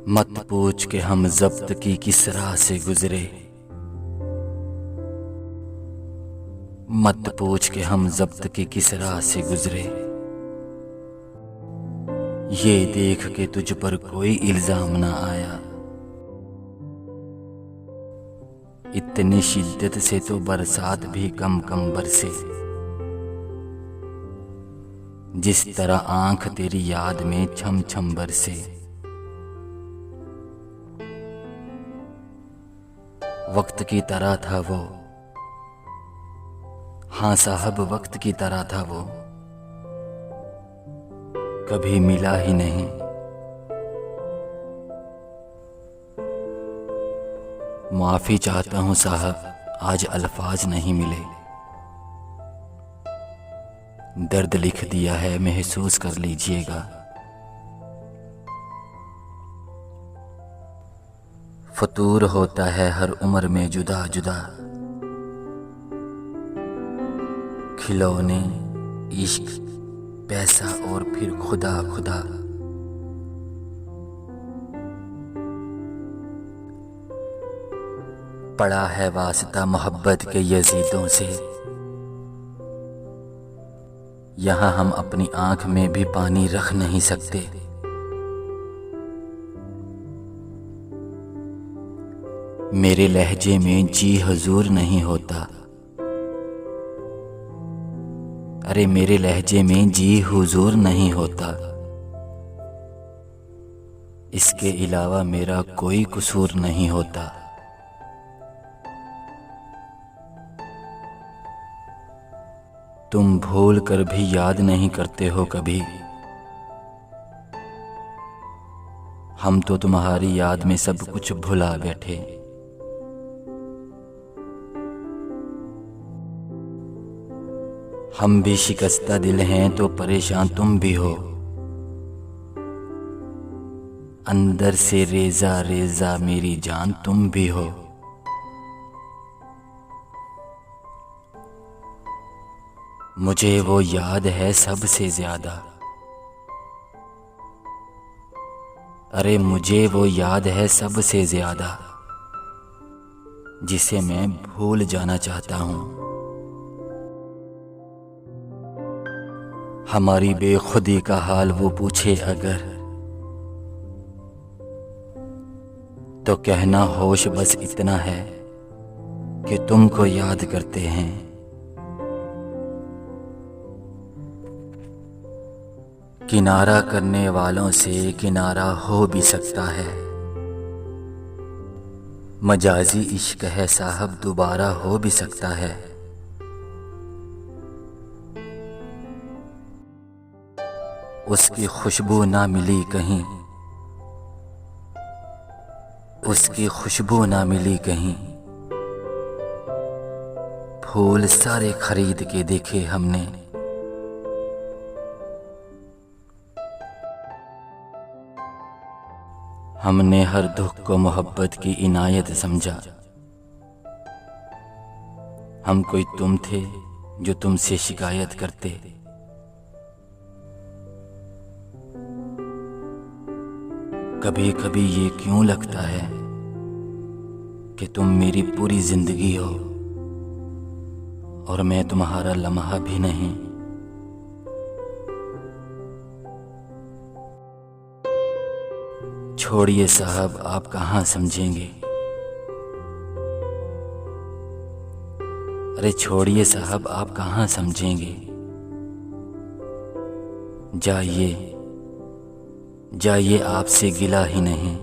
मत पूछ के हम ज़ब्त की किस राह से गुजरे, मत पूछ के हम ज़ब्त की किस राह से गुजरे। ये देख के तुझ पर कोई इल्ज़ाम ना आया, इतनी शिद्दत से तो बरसात भी कम कम बरसे। जिस तरह आंख तेरी याद में छम छम बरसे। वक्त की तरह था वो, हाँ साहब वक्त की तरह था वो, कभी मिला ही नहीं। माफी चाहता हूँ साहब, आज अल्फाज नहीं मिले। दर्द लिख दिया है, महसूस कर लीजिएगा। फतूर होता है हर उम्र में जुदा जुदा, खिलौने, इश्क, पैसा और फिर खुदा खुदा। पड़ा है वास्ता मोहब्बत के यजीदों से, यहाँ हम अपनी आंख में भी पानी रख नहीं सकते। मेरे लहजे में जी हुजूर नहीं होता, अरे मेरे लहजे में जी हुजूर नहीं होता। इसके अलावा मेरा कोई कसूर नहीं होता। तुम भूल कर भी याद नहीं करते हो कभी, हम तो तुम्हारी याद में सब कुछ भुला बैठे। हम भी शिकस्ता दिल हैं तो परेशान तुम भी हो, अंदर से रेजा रेजा मेरी जान तुम भी हो। मुझे वो याद है सबसे ज्यादा, अरे मुझे वो याद है सबसे ज्यादा, जिसे मैं भूल जाना चाहता हूँ। हमारी बेखुदी का हाल वो पूछे अगर, तो कहना होश बस इतना है कि तुमको याद करते हैं। किनारा करने वालों से किनारा हो भी सकता है, मजाजी इश्क है साहब दोबारा हो भी सकता है। उसकी खुशबू ना मिली कहीं, उसकी खुशबू ना मिली कहीं, फूल सारे खरीद के देखे हमने। हमने हर दुख को मोहब्बत की इनायत समझा। हम कोई तुम थे जो तुमसे शिकायत करते। कभी कभी ये क्यों लगता है कि तुम मेरी पूरी जिंदगी हो और मैं तुम्हारा लम्हा भी नहीं। छोड़िए साहब आप कहाँ समझेंगे, अरे छोड़िए साहब आप कहाँ समझेंगे। जाइए जाइए आपसे गिला ही नहीं,